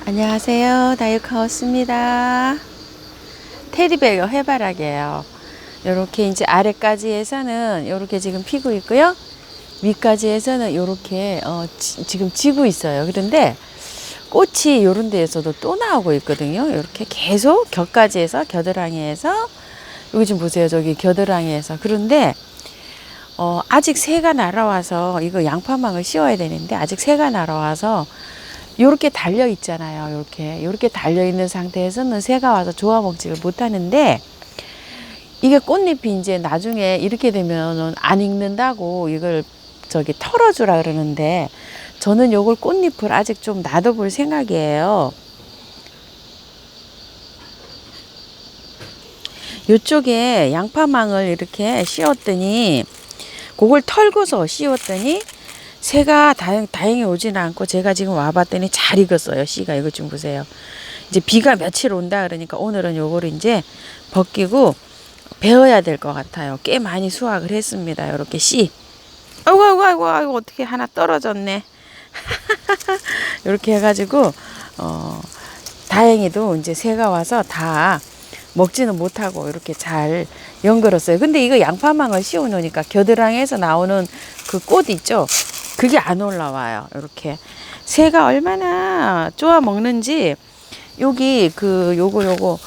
안녕하세요. 다육하우스입니다. 테디베어 해바라기예요. 요렇게 이제 아래까지에서는 요렇게 지금 피고 있고요. 위까지에서는 요렇게 지금 지고 있어요. 그런데 꽃이 요런 데에서도 또 나오고 있거든요. 요렇게 계속 격가지에서 겨드랑이에서 여기 좀 보세요. 저기 겨드랑이에서. 그런데 아직 새가 날아와서 이거 양파망을 씌워야 되는데 아직 새가 날아와서 요렇게 달려 있잖아요. 요렇게 달려 있는 상태에서는 새가 와서 조화 먹지를 못하는데, 이게 꽃잎이 이제 나중에 이렇게 되면은 안 익는다고 이걸 저기 털어주라 그러는데, 저는 요걸 꽃잎을 아직 좀 놔둬볼 생각이에요. 요쪽에 양파망을 이렇게 씌웠더니, 그걸 털고서 씌웠더니 새가 다행히 오지는 않고, 제가 지금 와봤더니 잘 익었어요. 씨가. 이거 좀 보세요. 이제 비가 며칠 온다 그러니까 오늘은 요거를 이제 벗기고 베어야 될 것 같아요. 꽤 많이 수확을 했습니다. 요렇게 씨. 아이고 어떻게 하나 떨어졌네. 요렇게 해가지고 다행히도 이제 새가 와서 다 먹지는 못하고 이렇게 잘 연결었어요. 근데 이거 양파망을 씌워 놓으니까 겨드랑이에서 나오는 그 꽃 있죠? 그게 안 올라와요. 이렇게 새가 얼마나 쪼아 먹는지. 여기 요거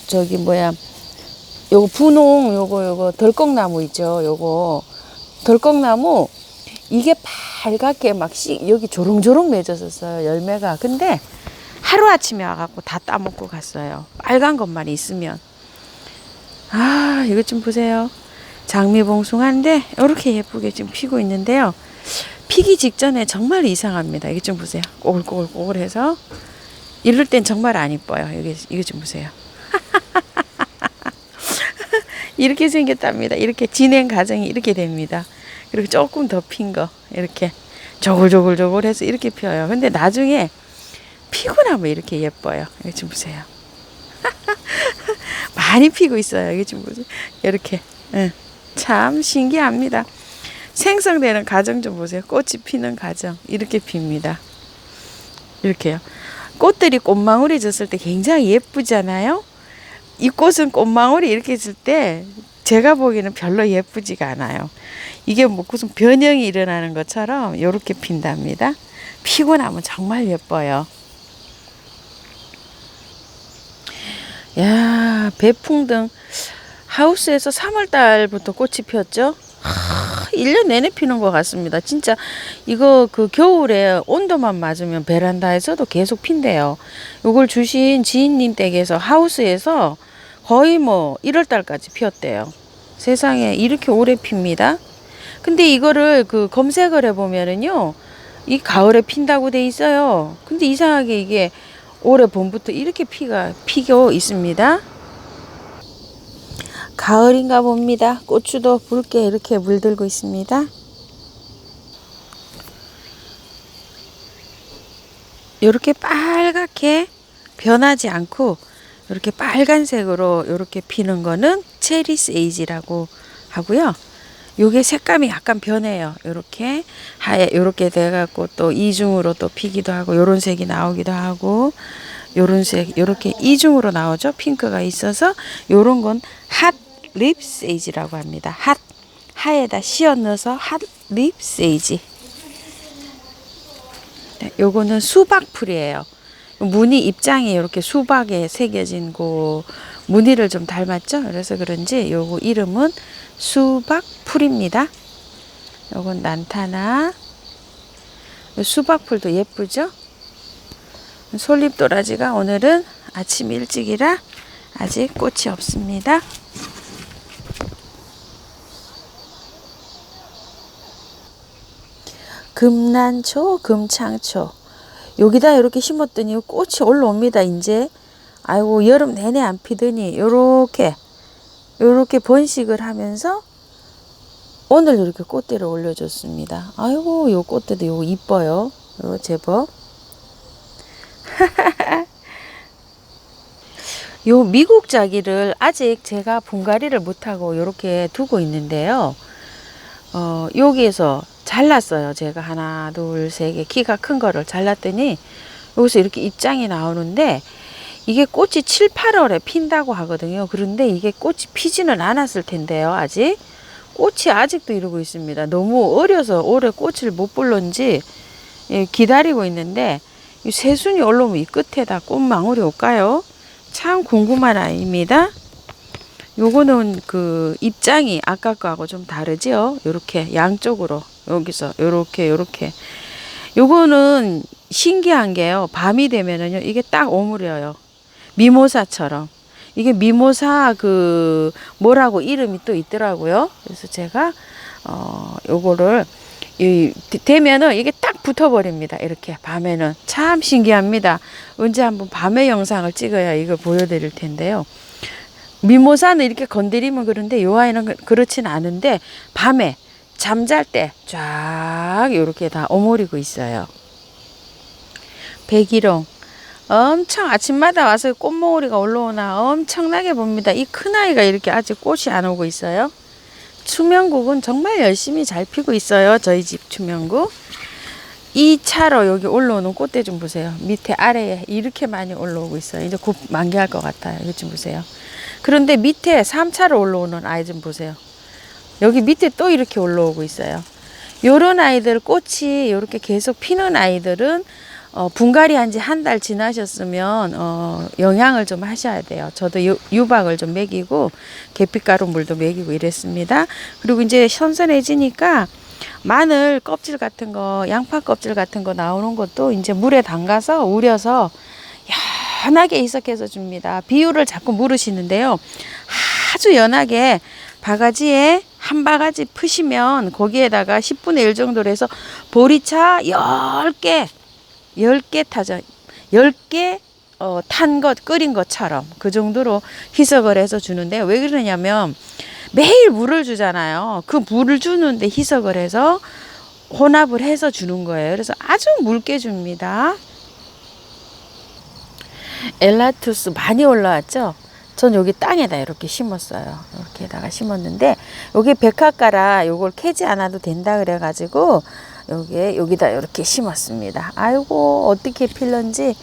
저기 뭐야, 요거 분홍 요거 덜컥나무 있죠? 요거 덜컥나무, 이게 빨갛게 막 여기 조롱조롱 맺었었어요, 열매가. 근데 하루아침에 와갖고 다 따먹고 갔어요. 빨간 것만 있으면. 아, 이것 좀 보세요. 장미봉숭아인데 이렇게 예쁘게 지금 피고 있는데요. 피기 직전에 정말 이상합니다. 이게 좀 보세요. 꼬글꼬글꼬글해서 이럴 땐 정말 안 이뻐요. 이게 좀 보세요. 이렇게 생겼답니다. 이렇게 진행 과정이 이렇게 됩니다. 그리고 조금 더 핀 거 이렇게 조글조글조글해서 이렇게 펴요. 근데 나중에 피고 나면 이렇게 예뻐요. 이거 좀 보세요. 많이 피고 있어요. 이게 좀 보세요. 이렇게. 참 신기합니다. 생성되는 과정 좀 보세요. 꽃이 피는 과정. 이렇게 핍니다. 이렇게요. 꽃들이 꽃망울이 졌을 때 굉장히 예쁘잖아요. 이 꽃은 꽃망울이 이렇게 질 때 제가 보기에는 별로 예쁘지가 않아요. 이게 뭐 무슨 변형이 일어나는 것처럼 이렇게 핀답니다. 피고 나면 정말 예뻐요. 야, 배풍등 하우스에서 3월 달부터 꽃이 피었죠. 1년 내내 피는 것 같습니다. 진짜 이거 그 겨울에 온도만 맞으면 베란다에서도 계속 핀대요. 이걸 주신 지인님 댁에서 하우스에서 거의 뭐 1월 달까지 피었대요. 세상에 이렇게 오래 핍니다. 근데 이거를 그 검색을 해보면은요, 이 가을에 핀다고 돼 있어요. 근데 이상하게 이게 올해 봄부터 이렇게 피고 있습니다. 가을인가 봅니다. 고추도 붉게 이렇게 물들고 있습니다. 이렇게 빨갛게 변하지 않고 이렇게 빨간색으로 이렇게 피는 거는 체리 세이지라고 하고요. 요게 색감이 약간 변해요. 이렇게 하얘 이렇게 돼갖고 또 이중으로 또 피기도 하고, 요런 색이 나오기도 하고, 요런 색 이렇게 이중으로 나오죠. 핑크가 있어서 요런 건 핫 립 세이지라고 합니다. 하에다 씌어 넣어서 핫 립 세이지. 네, 요거는 수박풀이에요. 무늬 입장이 이렇게 수박에 새겨진 그 무늬를 좀 닮았죠. 그래서 그런지 요거 이름은 수박풀입니다. 요건 난타나. 수박풀도 예쁘죠. 솔잎도라지가 오늘은 아침 일찍이라 아직 꽃이 없습니다. 금난초, 금창초. 여기다 이렇게 심었더니 꽃이 올라옵니다. 이제 아이고, 여름 내내 안 피더니 요렇게 번식을 하면서 오늘 이렇게 꽃대를 올려줬습니다. 아이고, 요 꽃대도 요거 이뻐요. 요 제법. 요 미국 자기를 아직 제가 분갈이를 못하고 요렇게 두고 있는데요. 여기에서 잘랐어요. 제가 하나, 둘, 세 개 키가 큰 거를 잘랐더니 여기서 이렇게 입장이 나오는데 이게 꽃이 7, 8월에 핀다고 하거든요. 그런데 이게 꽃이 피지는 않았을 텐데요. 아직 꽃이 아직도 이러고 있습니다. 너무 어려서 올해 꽃을 못 불렀는지 기다리고 있는데 이 새순이 올라오면 이 끝에다 꽃망울이 올까요? 참 궁금한 아이입니다. 요거는 그 입장이 아까 거하고 좀 다르지요. 요렇게 양쪽으로 여기서 요렇게 요거는 신기한 게요. 밤이 되면은요 이게 딱 오므려요. 미모사처럼. 이게 미모사 그 뭐라고 이름이 또 있더라고요. 그래서 제가 요거를 되면은 이게 딱 붙어버립니다. 이렇게 밤에는 참 신기합니다. 언제 한번 밤의 영상을 찍어야 이걸 보여드릴 텐데요. 미모사는 이렇게 건드리면 그런데 요 아이는 그렇진 않은데 밤에 잠잘 때 쫙 이렇게 다 오므리고 있어요. 백일홍 엄청 아침마다 와서 꽃몽오리가 올라오나 엄청나게 봅니다. 이 큰아이가 이렇게 아직 꽃이 안 오고 있어요. 추명국은 정말 열심히 잘 피고 있어요. 저희 집 추명국. 이 차로 여기 올라오는 꽃대 좀 보세요. 밑에 아래에 이렇게 많이 올라오고 있어요. 이제 곧 만개할 것 같아요. 이것 좀 보세요. 그런데 밑에 3차로 올라오는 아이 좀 보세요. 여기 밑에 또 이렇게 올라오고 있어요. 요런 아이들 꽃이 이렇게 계속 피는 아이들은 분갈이 한 지 한 달 지나셨으면 영양을 좀 하셔야 돼요. 저도 유박을 좀 먹이고 계피가루 물도 먹이고 이랬습니다. 그리고 이제 선선해지니까 마늘 껍질 같은 거, 양파 껍질 같은 거 나오는 것도 이제 물에 담가서 우려서 연하게 희석해서 줍니다. 비율을 자꾸 물으시는데요. 아주 연하게 바가지에 한 바가지 푸시면 거기에다가 10분의 1 정도로 해서 보리차 10개 타죠. 10개 탄 것, 끓인 것처럼 그 정도로 희석을 해서 주는데요. 왜 그러냐면 매일 물을 주잖아요. 그 물을 주는데 희석을 해서 혼합을 해서 주는 거예요. 그래서 아주 묽게 줍니다. 엘라투스 많이 올라왔죠? 전 여기 땅에다 이렇게 심었어요. 이렇게다가 심었는데 여기 백화가라 요걸 캐지 않아도 된다 그래가지고 여기다 이렇게 심었습니다. 아이고 어떻게 필런지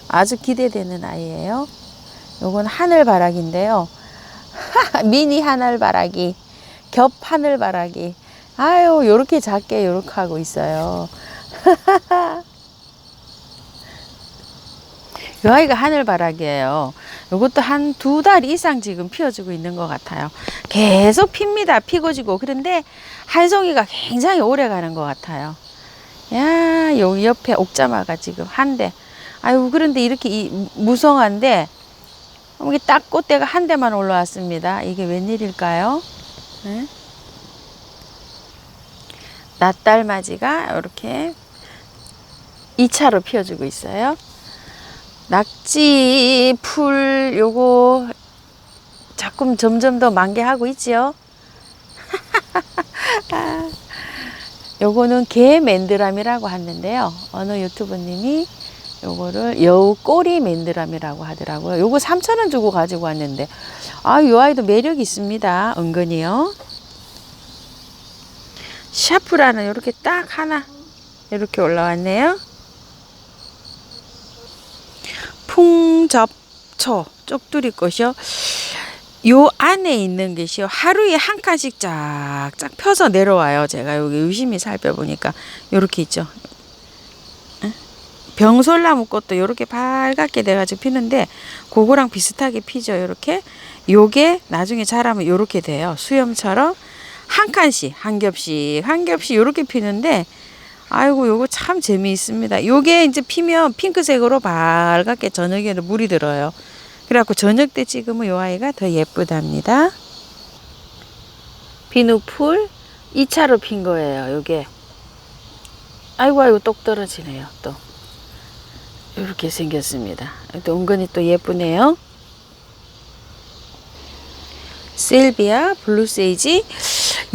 아주 기대되는 아이예요. 요건 하늘바라기인데요. 미니 하늘바라기, 겹 하늘바라기. 아유 요렇게 작게 요렇게 하고 있어요. 이 아이가 하늘바라기예요. 이것도 한 2달 이상 지금 피어주고 있는 것 같아요. 계속 핍니다. 피고 지고. 그런데 한 송이가 굉장히 오래 가는 것 같아요. 야, 여기 옆에 옥자마가 지금 한 대. 아유, 그런데 이렇게 무성한데 이게 딱 꽃대가 한 대만 올라왔습니다. 이게 웬일일까요? 네? 낫달맞이가 이렇게 2차로 피어주고 있어요. 낙지 풀 요거 자꾸 점점 더 만개하고 있지요. 요거는 개 맨드람이라고 하는데요. 어느 유튜버님이 요거를 여우꼬리 맨드람이라고 하더라고요. 요거 3,000원 주고 가지고 왔는데 요 아이도 매력이 있습니다. 은근히요. 샤프라는 이렇게 딱 하나 이렇게 올라왔네요. 풍접초 쪽두리 꽃이요. 요 안에 있는 것이요. 하루에 한 칸씩 쫙쫙 펴서 내려와요. 제가 여기 유심히 살펴보니까 요렇게 있죠. 병솔나무 꽃도 요렇게 빨갛게 돼가지고 피는데 그거랑 비슷하게 피죠. 요렇게 요게 나중에 자라면 요렇게 돼요. 수염처럼 한 칸씩 한 겹씩 요렇게 피는데 아이고 요거 참 재미있습니다. 요게 이제 피면 핑크색으로 밝게 저녁에는 물이 들어요. 그래갖고 저녁 때 찍으면 요 아이가 더 예쁘답니다. 비누풀 2차로 핀 거예요. 요게 아이고 똑 떨어지네요. 또 이렇게 생겼습니다. 또 은근히 또 예쁘네요. 셀비아 블루세이지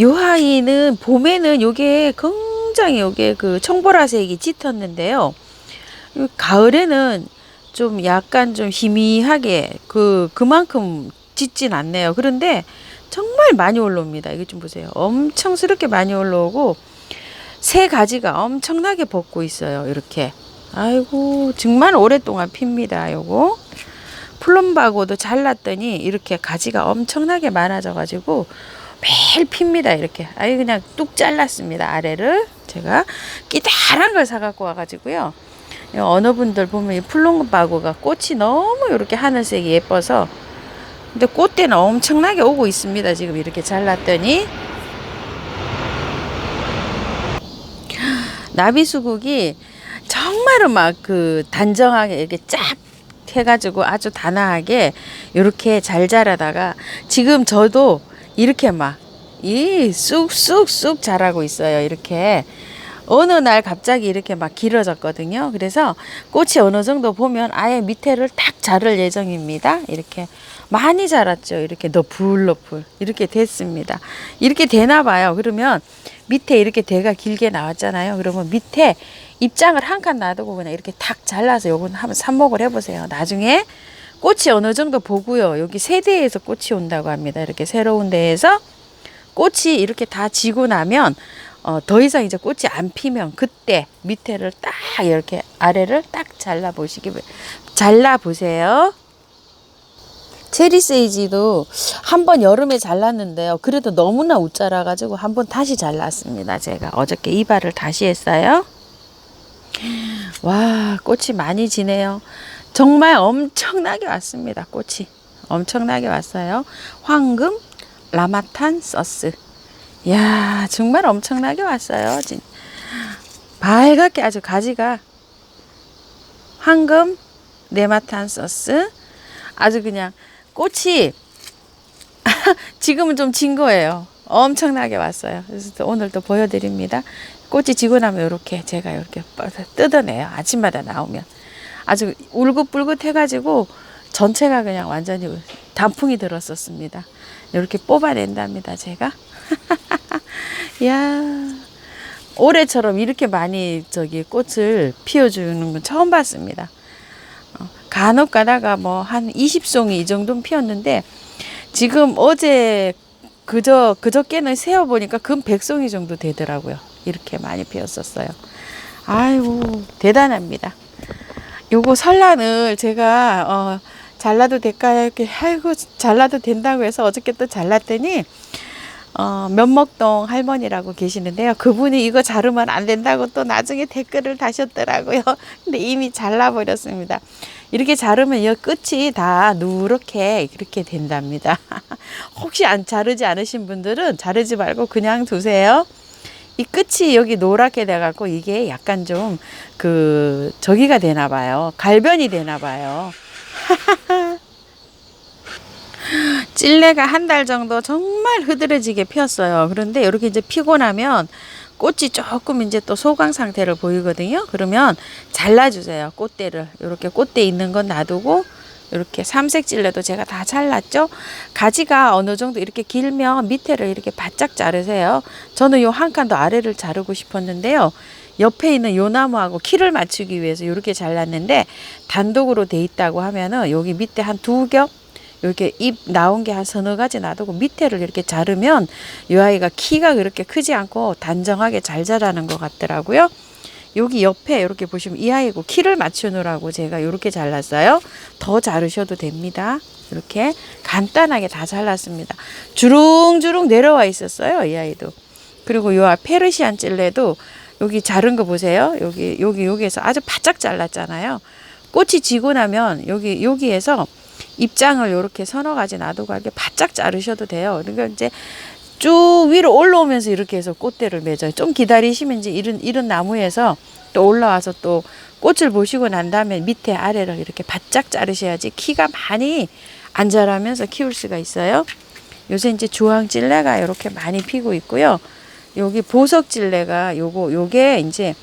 요 아이는 봄에는 요게 굉장히 요게 그 청보라색이 짙었는데요. 가을에는 좀 약간 좀 희미하게 그만큼 짙진 않네요. 그런데 정말 많이 올라옵니다. 이거 좀 보세요. 엄청스럽게 많이 올라오고 새 가지가 엄청나게 벗고 있어요. 이렇게 아이고 정말 오랫동안 핍니다. 요거 플럼바고도 잘랐더니 이렇게 가지가 엄청나게 많아져 가지고 매일 핍니다. 이렇게 아예 그냥 뚝 잘랐습니다. 아래를 제가 기다란 걸 사갖고 와가지고요. 어느 분들 보면 이 플럼바고가 꽃이 너무 이렇게 하늘색이 예뻐서, 근데 꽃대는 엄청나게 오고 있습니다. 지금 이렇게 잘랐더니 나비수국이 정말로 막 그 단정하게 이렇게 쫙 해가지고 아주 단아하게 이렇게 잘 자라다가 지금 저도 이렇게 막 이 쑥쑥쑥 자라고 있어요. 이렇게 어느 날 갑자기 이렇게 막 길어졌거든요. 그래서 꽃이 어느 정도 보면 아예 밑에를 딱 자를 예정입니다. 이렇게 많이 자랐죠. 이렇게 너풀너풀 이렇게 됐습니다. 이렇게 되나 봐요. 그러면 밑에 이렇게 대가 길게 나왔잖아요. 그러면 밑에 입장을 한 칸 놔두고 그냥 이렇게 탁 잘라서 요건 한번 삽목을 해보세요. 나중에 꽃이 어느 정도 보고요. 여기 세대에서 꽃이 온다고 합니다. 이렇게 새로운 데에서 꽃이 이렇게 다 지고 나면 더 이상 이제 꽃이 안 피면 그때 밑에를 딱 이렇게 아래를 딱 잘라보세요. 체리 세이지도 한번 여름에 잘랐는데요. 그래도 너무나 웃자라 가지고 한번 다시 잘랐습니다. 제가 어저께 이발을 다시 했어요. 와, 꽃이 많이 지네요. 정말 엄청나게 왔습니다. 꽃이 엄청나게 왔어요. 황금 라마탄 서스. 야, 정말 엄청나게 왔어요. 밝게 아주 가지가 황금 네마탄 서스. 아주 그냥 꽃이 지금은 좀 진 거예요. 엄청나게 왔어요. 그래서 또 오늘 또 보여드립니다. 꽃이 지고 나면 이렇게 제가 이렇게 뜯어내요. 아침마다 나오면 아주 울긋불긋 해가지고 전체가 그냥 완전히 단풍이 들었었습니다. 이렇게 뽑아낸답니다. 제가. 야, 올해처럼 이렇게 많이 꽃을 피워주는 건 처음 봤습니다. 간혹 가다가 뭐 한 20송이 이 정도는 피었는데 지금 어제 그저께는 세어보니까 금 100송이 정도 되더라고요. 이렇게 많이 피었었어요. 아이고 대단합니다. 요거 설란을 제가 잘라도 될까요? 이렇게 아이고 잘라도 된다고 해서 어저께 또 잘랐더니 면목동 할머니라고 계시는데요. 그분이 이거 자르면 안 된다고 또 나중에 댓글을 다셨더라고요. 근데 이미 잘라버렸습니다. 이렇게 자르면 이 끝이 다 누렇게 이렇게 된답니다. 혹시 안 자르지 않으신 분들은 자르지 말고 그냥 두세요. 이 끝이 여기 노랗게 돼갖고 이게 약간 좀 저기가 되나 봐요. 갈변이 되나 봐요. 찔레가 한 달 정도 정말 흐드러지게 피었어요. 그런데 이렇게 이제 피고 나면 꽃이 조금 이제 또 소강 상태를 보이거든요. 그러면 잘라주세요. 꽃대를. 이렇게 꽃대 있는 건 놔두고 이렇게 삼색 찔레도 제가 다 잘랐죠. 가지가 어느 정도 이렇게 길면 밑에를 이렇게 바짝 자르세요. 저는 요 한 칸 더 아래를 자르고 싶었는데요. 옆에 있는 요 나무하고 키를 맞추기 위해서 이렇게 잘랐는데 단독으로 돼 있다고 하면은 여기 밑에 한 2겹 이렇게 잎 나온 게 한 서너 가지 놔두고 밑에를 이렇게 자르면 이 아이가 키가 그렇게 크지 않고 단정하게 잘 자라는 것 같더라고요. 여기 옆에 이렇게 보시면 이 아이고 키를 맞추느라고 제가 이렇게 잘랐어요. 더 자르셔도 됩니다. 이렇게 간단하게 다 잘랐습니다. 주릉주릉 내려와 있었어요. 이 아이도. 그리고 요 페르시안 찔레도 여기 자른 거 보세요. 여기에서 아주 바짝 잘랐잖아요. 꽃이 지고 나면 여기에서 입장을 이렇게 서너 가지 놔두고 이렇게 바짝 자르셔도 돼요. 그러니까 이제 쭉 위로 올라오면서 이렇게 해서 꽃대를 맺어요. 좀 기다리시면 이제 이런 나무에서 또 올라와서 또 꽃을 보시고 난 다음에 밑에 아래를 이렇게 바짝 자르셔야지 키가 많이 안 자라면서 키울 수가 있어요. 요새 이제 주황찔레가 이렇게 많이 피고 있고요. 여기 보석찔레가 요게 이제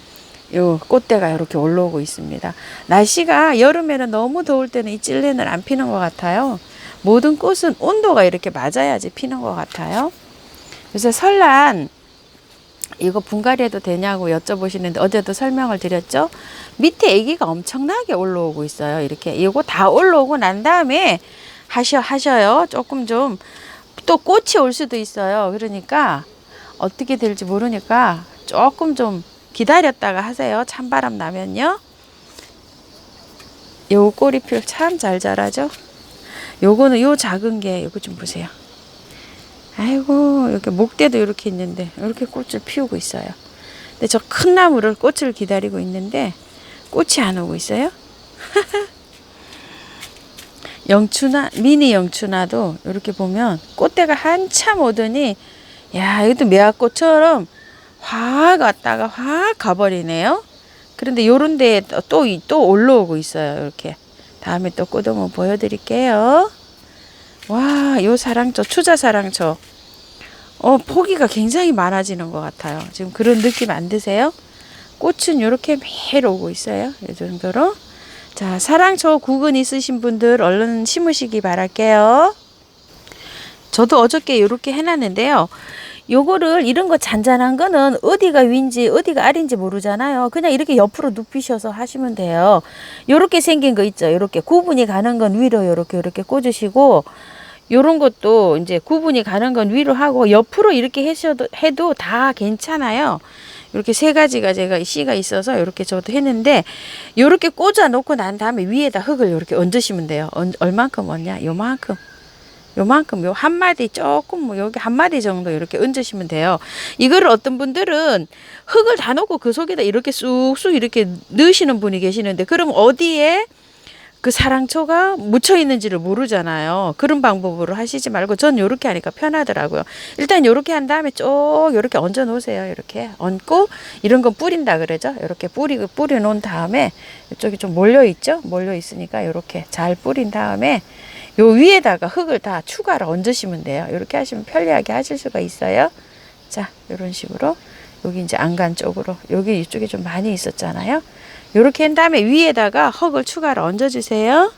요 꽃대가 이렇게 올라오고 있습니다. 날씨가 여름에는 너무 더울 때는 이 찔레는 안 피는 것 같아요. 모든 꽃은 온도가 이렇게 맞아야지 피는 것 같아요. 그래서 설란 이거 분갈이 해도 되냐고 여쭤보시는데 어제도 설명을 드렸죠. 밑에 아기가 엄청나게 올라오고 있어요. 이렇게 이거 다 올라오고 난 다음에 하셔요. 조금 좀 또 꽃이 올 수도 있어요. 그러니까 어떻게 될지 모르니까 조금 좀 기다렸다가 하세요. 찬바람 나면요. 요 꼬리필 참 잘 자라죠. 요거는 요 작은 게 요거 좀 보세요. 아이고 이렇게 목대도 이렇게 있는데 이렇게 꽃을 피우고 있어요. 근데 저 큰 나무를 꽃을 기다리고 있는데 꽃이 안 오고 있어요. 영추나 미니 영추나도 이렇게 보면 꽃대가 한참 오더니 야 이것도 매화꽃처럼 확 왔다가 확 가버리네요. 그런데 요런 데에 또 올라오고 있어요. 이렇게 다음에 또 꽃 오면 보여드릴게요. 와, 요 사랑초, 추자사랑초. 포기가 굉장히 많아지는 것 같아요. 지금 그런 느낌 안 드세요? 꽃은 이렇게 매일 오고 있어요. 이 정도로. 자, 사랑초 구근 있으신 분들 얼른 심으시기 바랄게요. 저도 어저께 이렇게 해놨는데요. 요거를 이런 거 잔잔한 거는 어디가 위인지 어디가 아래인지 모르잖아요. 그냥 이렇게 옆으로 눕히셔서 하시면 돼요. 요렇게 생긴 거 있죠. 요렇게 구분이 가는 건 위로 요렇게 꽂으시고 요런 것도 이제 구분이 가는 건 위로 하고 옆으로 이렇게 해도 다 괜찮아요. 이렇게 세 가지가 제가 씨가 있어서 이렇게 저도 했는데 요렇게 꽂아 놓고 난 다음에 위에다 흙을 이렇게 얹으시면 돼요. 얼만큼 얹냐? 요만큼 요 한 마디 조금 뭐 여기 한 마디 정도 이렇게 얹으시면 돼요. 이거를 어떤 분들은 흙을 다 넣고 그 속에다 이렇게 쑥쑥 이렇게 넣으시는 분이 계시는데 그럼 어디에 그 사랑초가 묻혀 있는지를 모르잖아요. 그런 방법으로 하시지 말고 전 요렇게 하니까 편하더라고요. 일단 요렇게 한 다음에 쭉 요렇게 얹어 놓으세요. 이렇게 얹고 이런 건 뿌린다 그러죠. 이렇게 뿌려 놓은 다음에 이쪽이 좀 몰려 있죠. 몰려 있으니까 요렇게 잘 뿌린 다음에 요 위에다가 흙을 다 추가로 얹으시면 돼요. 이렇게 하시면 편리하게 하실 수가 있어요. 자, 이런 식으로 여기 이제 안간 쪽으로 여기 이쪽에 좀 많이 있었잖아요. 이렇게 한 다음에 위에다가 흙을 추가로 얹어주세요.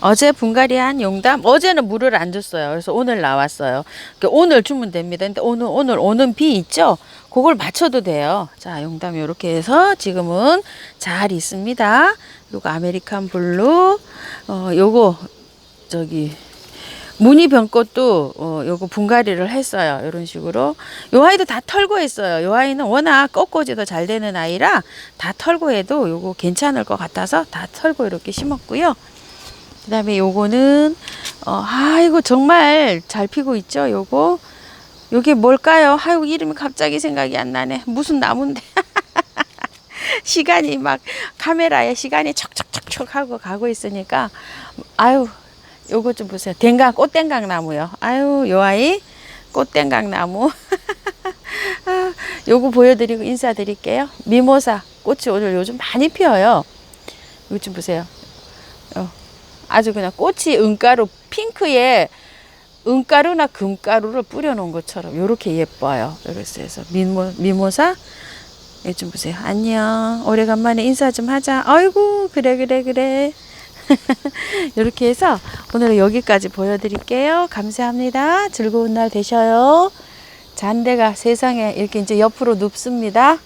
어제 분갈이한 용담 어제는 물을 안 줬어요. 그래서 오늘 나왔어요. 그러니까 오늘 주면 됩니다. 근데 오늘 오는 비 있죠? 그걸 맞춰도 돼요. 자, 용담 이렇게 해서 지금은 잘 있습니다. 요거 아메리칸 블루, 요거 저기 무늬병꽃도 요거 분갈이를 했어요. 이런 식으로. 요 아이도 다 털고 했어요. 요 아이는 워낙 꽃꽂이도 잘 되는 아이라 다 털고 해도 요거 괜찮을 것 같아서 다 털고 이렇게 심었고요. 그 다음에 요거는 아이고 정말 잘 피고 있죠. 요게 뭘까요? 아이고 이름이 갑자기 생각이 안 나네. 무슨 나무인데. 시간이 막 카메라에 시간이 척척척척 하고 가고 있으니까 아유 요거 좀 보세요. 꽃댕강 나무요. 아유 요 아이 꽃댕강 나무. 요거 보여드리고 인사드릴게요. 미모사 꽃이 오늘 요즘 많이 피어요. 이거 좀 보세요. 아주 그냥 꽃이 은가루 핑크에 은가루나 금가루를 뿌려놓은 것처럼 이렇게 예뻐요. 이렇게 해서 미모사 이거 좀 보세요. 안녕. 오래간만에 인사 좀 하자. 아이고 그래. 이렇게 해서 오늘은 여기까지 보여드릴게요. 감사합니다. 즐거운 날 되셔요. 잔대가 세상에 이렇게 이제 옆으로 눕습니다.